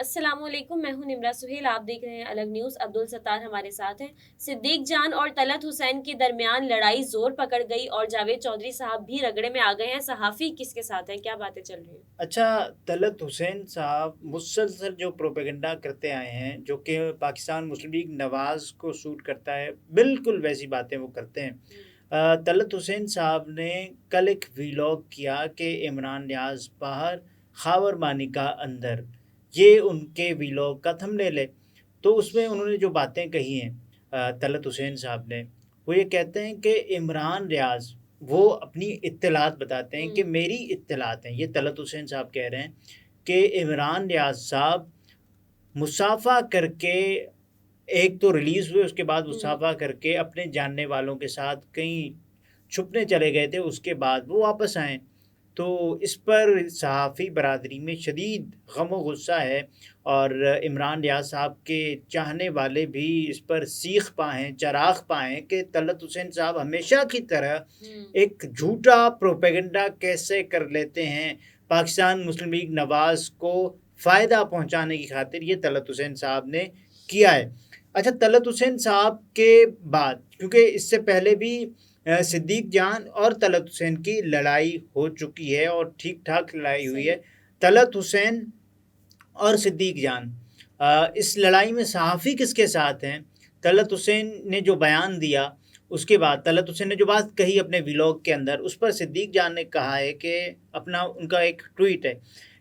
السلام علیکم، میں ہوں نمرہ سہیل، آپ دیکھ رہے ہیں الگ نیوز۔ عبدالستار ہمارے ساتھ ہیں۔ صدیق جان اور طلعت حسین کے درمیان لڑائی زور پکڑ گئی اور جاوید چودھری صاحب بھی رگڑے میں آ گئے ہیں۔ صحافی کس کے ساتھ ہیں، کیا باتیں چل رہی ہیں؟ اچھا، طلعت حسین صاحب مسلسل جو پروپیگنڈا کرتے آئے ہیں جو کہ پاکستان مسلم لیگ نواز کو سوٹ کرتا ہے، بالکل ویسی باتیں وہ کرتے ہیں۔ طلعت حسین صاحب نے کل ایک ویلاگ کیا کہ عمران نیاز باہر خاور مانیکا اندر، یہ ان کے ویلاگ کا تھمبنیل ہے۔ تو اس میں انہوں نے جو باتیں کہی ہیں طلعت حسین صاحب نے، وہ یہ کہتے ہیں کہ عمران ریاض وہ اپنی اطلاعات بتاتے ہیں کہ میری اطلاعات ہیں، یہ طلعت حسین صاحب کہہ رہے ہیں کہ عمران ریاض صاحب مصافحہ کر کے ایک تو ریلیز ہوئے، اس کے بعد مصافحہ کر کے اپنے جاننے والوں کے ساتھ کہیں چھپنے چلے گئے تھے، اس کے بعد وہ واپس آئیں۔ تو اس پر صحافی برادری میں شدید غم و غصہ ہے، اور عمران ریاض صاحب کے چاہنے والے بھی اس پر سیخ پائیں، چراغ پائیں کہ طلعت حسین صاحب ہمیشہ کی طرح ایک جھوٹا پروپیگنڈا کیسے کر لیتے ہیں پاکستان مسلم لیگ نواز کو فائدہ پہنچانے کی خاطر، یہ طلعت حسین صاحب نے کیا ہے۔ اچھا، طلعت حسین صاحب کے بعد، کیونکہ اس سے پہلے بھی صدیق جان اور طلعت حسین کی لڑائی ہو چکی ہے اور ٹھیک ٹھاک لڑائی ہوئی ہے۔ طلعت حسین اور صدیق جان، اس لڑائی میں صحافی کس کے ساتھ ہیں؟ طلعت حسین نے جو بیان دیا، اس کے بعد طلعت حسین نے جو بات کہی اپنے ویلاگ کے اندر، اس پر صدیق جان نے کہا ہے کہ اپنا ان کا ایک ٹویٹ ہے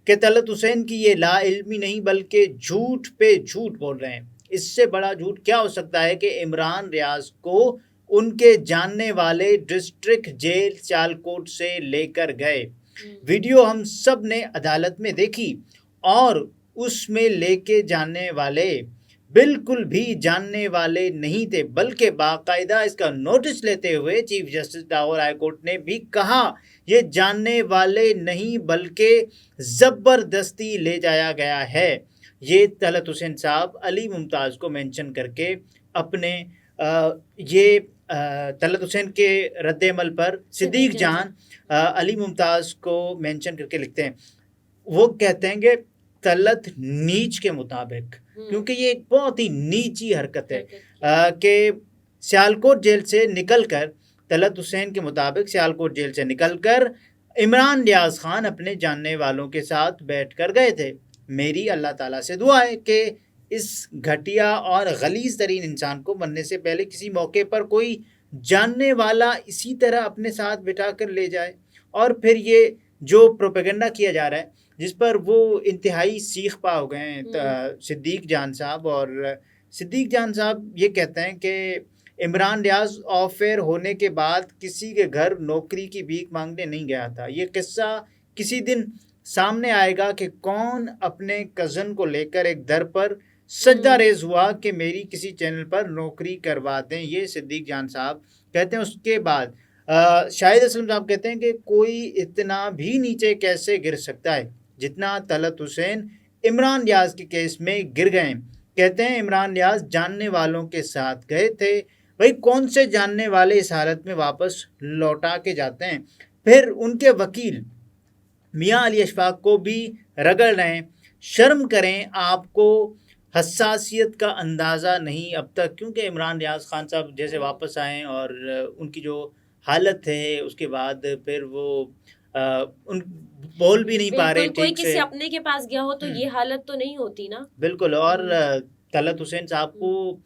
کہ طلعت حسین کی یہ لا علمی نہیں بلکہ جھوٹ پہ جھوٹ بول رہے ہیں۔ اس سے بڑا جھوٹ کیا ہو سکتا ہے کہ عمران ریاض کو ان کے جاننے والے ڈسٹرکٹ جیل سیالکوٹ سے لے کر گئے۔ ویڈیو ہم سب نے عدالت میں دیکھی، اور اس میں لے کے جانے والے بالکل بھی جاننے والے نہیں تھے، بلکہ باقاعدہ اس کا نوٹس لیتے ہوئے chief justice Lahore high court نے بھی کہا یہ جاننے والے نہیں بلکہ زبردستی لے جایا گیا ہے۔ یہ طلعت حسین صاحب علی ممتاز کو مینشن کر کے اپنے یہ طلعت حسین کے رد عمل پر صدیق جان علی ممتاز کو مینشن کر کے لکھتے ہیں، وہ کہتے ہیں کہ طلعت نیچ کے مطابق، کیونکہ یہ ایک بہت ہی نیچی حرکت ہے کہ سیالکوٹ جیل سے نکل کر، طلعت حسین کے مطابق سیالکوٹ جیل سے نکل کر عمران ریاض خان اپنے جاننے والوں کے ساتھ بیٹھ کر گئے تھے۔ میری اللہ تعالیٰ سے دعا ہے کہ اس گھٹیا اور غلیظ ترین انسان کو مرنے سے پہلے کسی موقع پر کوئی جاننے والا اسی طرح اپنے ساتھ بٹھا کر لے جائے، اور پھر یہ جو پروپیگنڈا کیا جا رہا ہے جس پر وہ انتہائی سیخ پا ہو گئے ہیں صدیق جان صاحب، اور صدیق جان صاحب یہ کہتے ہیں کہ عمران ریاض آف ایئر ہونے کے بعد کسی کے گھر نوکری کی بھیک مانگنے نہیں گیا تھا۔ یہ قصہ کسی دن سامنے آئے گا کہ کون اپنے کزن کو لے کر ایک در پر سجدہ ریز ہوا کہ میری کسی چینل پر نوکری کروا دیں، یہ صدیق جان صاحب کہتے ہیں۔ اس کے بعد شاہد اسلم صاحب کہتے ہیں کہ کوئی اتنا بھی نیچے کیسے گر سکتا ہے جتنا طلعت حسین عمران ریاض کے کیس میں گر گئے۔ کہتے ہیں عمران ریاض جاننے والوں کے ساتھ گئے تھے، بھائی کون سے جاننے والے اس حالت میں واپس لوٹا کے جاتے ہیں؟ پھر ان کے وکیل میاں علی اشفاق کو بھی رگڑ رہے ہیں۔ شرم کریں، آپ کو حساسیت کا اندازہ نہیں اب تک، کیونکہ عمران ریاض خان صاحب جیسے واپس آئیں اور ان کی جو حالت ہے، اس کے بعد پھر وہ ان بول بھی نہیں پا رہے کوئی ٹھیک سے۔ کسی اپنے کے پاس گیا ہو تو یہ حالت تو نہیں ہوتی نا۔ بالکل، اور طلعت حسین صاحب کو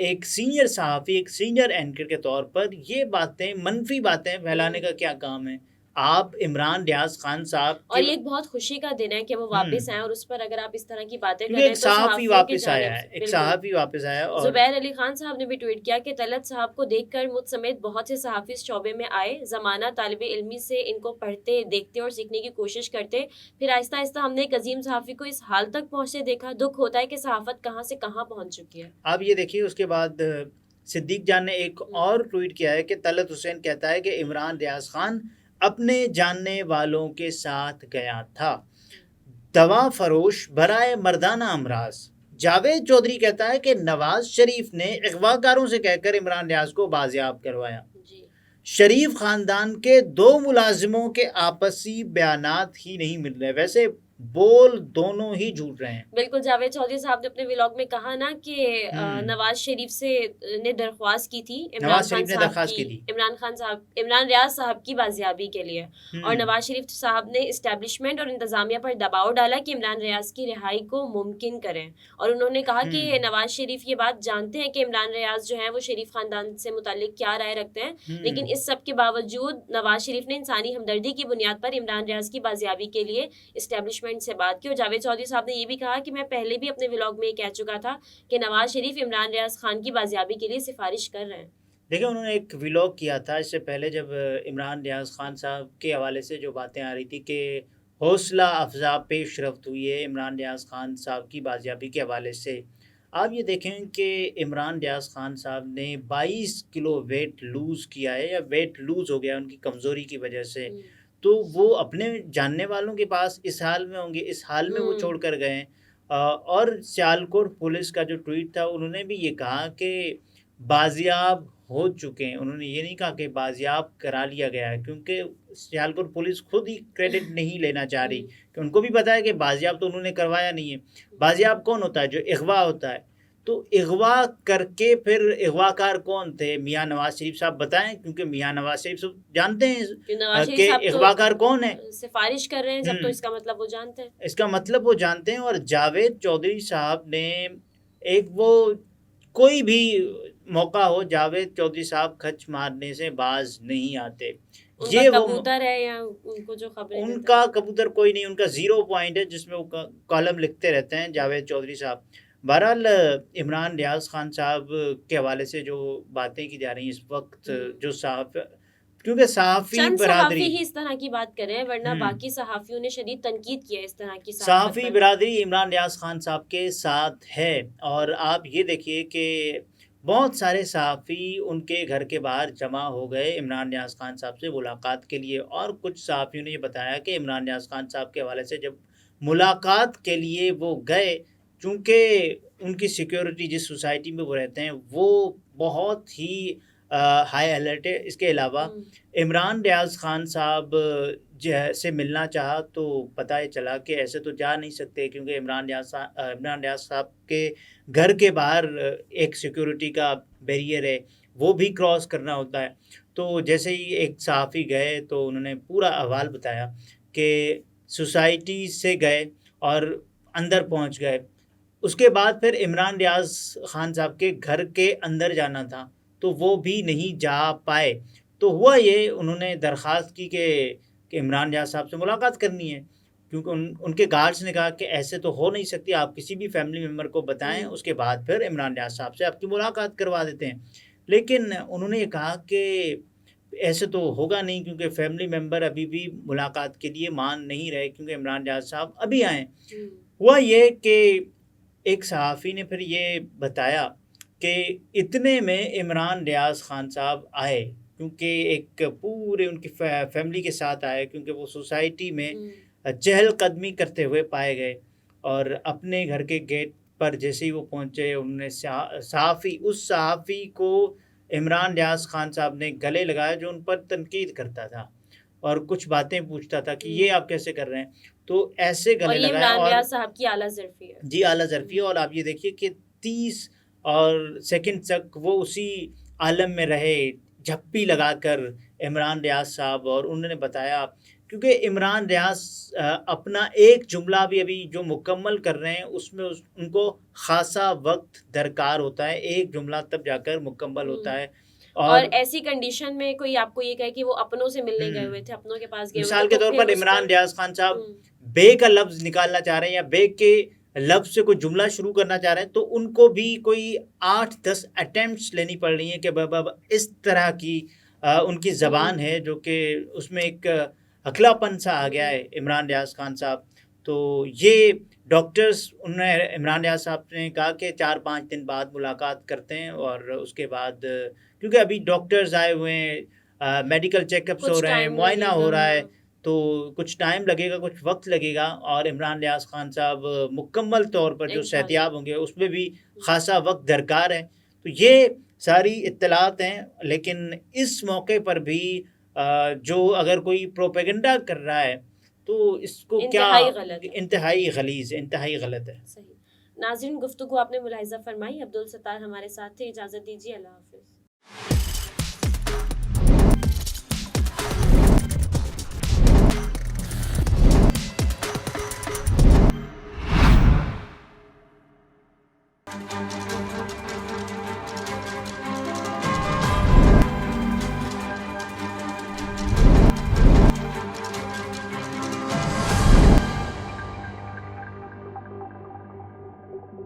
ایک سینئر صحافی، ایک سینئر اینکر کے طور پر یہ باتیں، منفی باتیں پھیلانے کا کیا کام ہے؟ آپ عمران ریاض خان صاحب، اور یہ ایک بہت خوشی کا دن ہے کہ وہ واپس آئے، اور اس پر اگر آپ اس طرح کی باتیں کریں ایک تو صحافی واپس آیا ہے، ایک صحافی واپس آیا۔ اور زبیر علی خان صاحب نے بھی ٹویٹ کیا کہ طلعت صاحب کو دیکھ کر مجھ سمیت بہت سے صحافی اس شعبے میں آئے، زمانہ طالب علمی سے ان کو پڑھتے، دیکھتے اور سیکھنے کی کوشش کرتے، پھر آہستہ آہستہ ہم نے ایک عظیم صحافی کو اس حال تک پہنچتے دیکھا۔ دکھ ہوتا ہے کہ صحافت کہاں سے کہاں پہنچ چکی ہے۔ آپ یہ دیکھیے، اس کے بعد صدیق جان نے ایک اور ٹویٹ کیا ہے کہ طلعت حسین کہتا ہے کہ عمران ریاض خان اپنے جاننے والوں کے ساتھ گیا تھا، دوا فروش برائے مردانہ امراض۔ جاوید چودھری کہتا ہے کہ نواز شریف نے اغوا کاروں سے کہہ کر عمران ریاض کو بازیاب کروایا۔ شریف خاندان کے 2 ملازموں کے آپسی بیانات ہی نہیں مل رہے۔ ویسے بول دونوں ہی جھوٹ رہے ہیں. بالکل جاوید چودھری صاحب نے اپنے ولاگ میں کہا نا کہ نواز شریف سے نے درخواست کی تھی نواز شریف نے درخواست کی تھی عمران ریاض صاحب کی بازیابی کے لیے، اور نواز شریف صاحب نے اسٹیبلشمنٹ اور انتظامیہ پر دباؤ ڈالا کہ عمران ریاض کی رہائی کو ممکن کریں، اور انہوں نے کہا کہ نواز شریف یہ بات جانتے ہیں کہ عمران ریاض جو ہیں وہ شریف خاندان سے متعلق کیا رائے رکھتے ہیں، لیکن اس سب کے باوجود نواز شریف نے انسانی ہمدردی کی بنیاد پر عمران ریاض کی بازیابی کے لیے اسٹیبلشمنٹ سے بات کی. اور جاوید چودھری صاحب نے یہ بھی کہا کہ میں پہلے بھی اپنے ولاگ میں یہ کہہ چکا تھا کہ نواز شریف عمران ریاض خان کی بازیابی کے لیے سفارش کر رہے ہیں. دیکھیں انہوں نے ایک ولاگ کیا تھا اس سے پہلے جب عمران ریاض خان صاحب کے حوالے سے جو باتیں آ رہی تھی کہ حوصلہ افزا پیش رفت ہوئی ہے عمران ریاض خان صاحب کی بازیابی کے حوالے سے. آپ یہ دیکھیں کہ عمران ریاض خان صاحب نے 22 کلو ویٹ لوز کیا ہے یا ویٹ لوز ہو گیا ان کی کمزوری کی وجہ سے، تو وہ اپنے جاننے والوں کے پاس اس حال میں ہوں گے، اس حال میں وہ چھوڑ کر گئے ہیں. اور سیالکوٹ پولیس کا جو ٹویٹ تھا انہوں نے بھی یہ کہا کہ بازیاب ہو چکے ہیں، انہوں نے یہ نہیں کہا کہ بازیاب کرا لیا گیا ہے، کیونکہ سیالکوٹ پولیس خود ہی کریڈٹ نہیں لینا چاہ رہی کہ ان کو بھی پتہ ہے کہ بازیاب تو انہوں نے کروایا نہیں ہے. بازیاب کون ہوتا ہے؟ جو اغوا ہوتا ہے. تو اغوا کر کے پھر اغوا کار کون تھے؟ میاں نواز شریف صاحب بتائیں، کیونکہ میاں نواز شریف صاحب جانتے ہیں کہ اغوا کار کون ہے. سفارش کر رہے ہیں جب تو اس کا مطلب وہ جانتے ہیں، اس کا مطلب وہ جانتے ہیں. اور جاوید چودھری صاحب نے ایک وہ کوئی بھی موقع ہو جاوید چودھری صاحب کھچ مارنے سے باز نہیں آتے. یہ کبوتر ہے یا ان کو جو خبریں ان کا کبوتر کوئی نہیں، ان کا 0 پوائنٹ ہے جس میں وہ کالم لکھتے رہتے ہیں جاوید چودھری صاحب. بہرحال عمران ریاض خان صاحب کے حوالے سے جو باتیں کی جا رہی ہیں اس وقت، جو کیونکہ صحافی برادری ہی اس طرح کی بات کریں، ورنہ باقی صحافیوں نے شدید تنقید کیا اس طرح کی صحافی برادری عمران ریاض خان صاحب کے ساتھ ہے. اور آپ یہ دیکھیے کہ بہت سارے صحافی ان کے گھر کے باہر جمع ہو گئے عمران ریاض خان صاحب سے ملاقات کے لیے. اور کچھ صحافیوں نے یہ بتایا کہ عمران ریاض خان صاحب کے حوالے سے جب ملاقات کے لیے وہ گئے، چونکہ ان کی سیکیورٹی جس سوسائٹی میں وہ رہتے ہیں وہ بہت ہی ہائی الرٹ ہے. اس کے علاوہ عمران ریاض خان صاحب سے ملنا چاہا تو پتہ ہی چلا کہ ایسے تو جا نہیں سکتے، کیونکہ عمران ریاض صاحب کے گھر کے باہر ایک سیکیورٹی کا بیریئر ہے، وہ بھی کراس کرنا ہوتا ہے. تو جیسے ہی ایک صحافی گئے تو انہوں نے پورا احوال بتایا کہ سوسائٹی سے گئے اور اندر پہنچ گئے. اس کے بعد پھر عمران ریاض خان صاحب کے گھر کے اندر جانا تھا تو وہ بھی نہیں جا پائے. تو ہوا یہ، انہوں نے درخواست کی کہ عمران ریاض صاحب سے ملاقات کرنی ہے، کیونکہ ان کے گارڈز نے کہا کہ ایسے تو ہو نہیں سکتی، آپ کسی بھی فیملی ممبر کو بتائیں، اس کے بعد پھر عمران ریاض صاحب سے آپ کی ملاقات کروا دیتے ہیں. لیکن انہوں نے یہ کہا کہ ایسے تو ہوگا نہیں، کیونکہ فیملی ممبر ابھی بھی ملاقات کے لیے مان نہیں رہے، کیونکہ عمران ریاض صاحب ابھی آئے. ہوا یہ کہ ایک صحافی نے پھر یہ بتایا کہ اتنے میں عمران ریاض خان صاحب آئے، کیونکہ ایک پورے ان کی فیملی کے ساتھ آئے، کیونکہ وہ سوسائٹی میں چہل قدمی کرتے ہوئے پائے گئے. اور اپنے گھر کے گیٹ پر جیسے ہی وہ پہنچے، انہوں نے اس صحافی کو عمران ریاض خان صاحب نے گلے لگایا جو ان پر تنقید کرتا تھا اور کچھ باتیں پوچھتا تھا کہ یہ آپ کیسے کر رہے ہیں. تو ایسے گلے لگایا. عمران ریاض صاحب کی اعلیٰ ظرفی ہے، جی اعلیٰ ظرفی ہے. اور آپ یہ دیکھیے کہ 30 سیکنڈ تک وہ اسی عالم میں رہے، جھپی لگا کر عمران ریاض صاحب. اور انہوں نے بتایا، کیونکہ عمران ریاض اپنا ایک جملہ بھی ابھی جو مکمل کر رہے ہیں اس میں ان کو خاصا وقت درکار ہوتا ہے، ایک جملہ تب جا کر مکمل ہوتا ہے. اور ایسی کنڈیشن میں کوئی آپ کو یہ کہے کہ وہ اپنوں سے ملنے گئے ہوئے تھے، اپنوں کے پاس گئے ہوئے تھے، مثال کے طور پر عمران ریاض خان صاحب بے کا لفظ نکالنا چاہ رہے ہیں یا بے کے لفظ سے کوئی جملہ شروع کرنا چاہ رہے ہیں، تو ان کو بھی کوئی 8-10 اٹیمپٹس لینی پڑ رہی ہیں کہ اس طرح کی ان کی زبان ہے جو کہ اس میں ایک اکھلا پن سا آ گیا ہے عمران ریاض خان صاحب. تو یہ ڈاکٹرز، انہوں نے عمران ریاض صاحب نے کہا کہ 4-5 دن بعد ملاقات کرتے ہیں، اور اس کے بعد کیونکہ ابھی ڈاکٹرز آئے ہوئے ہیں، میڈیکل چیک اپس ہو رہے ہیں، معائنہ ہو رہا ہے، تو کچھ ٹائم لگے گا، کچھ وقت لگے گا. اور عمران ریاض خان صاحب مکمل طور پر جو صحتیاب ہوں گے اس میں بھی خاصا وقت درکار ہے. تو یہ ساری اطلاعات ہیں. لیکن اس موقع پر بھی جو اگر کوئی پروپیگنڈا کر رہا ہے تو اس کو کیا انتہائی غلط ہے۔ انتہائی غلیظ انتہائی غلط ہے۔ صحیح۔ ناظرین، گفتگو آپ نے ملاحظہ فرمائی، عبدالستار ہمارے ساتھ تھے، اجازت دیجیے، اللہ حافظ۔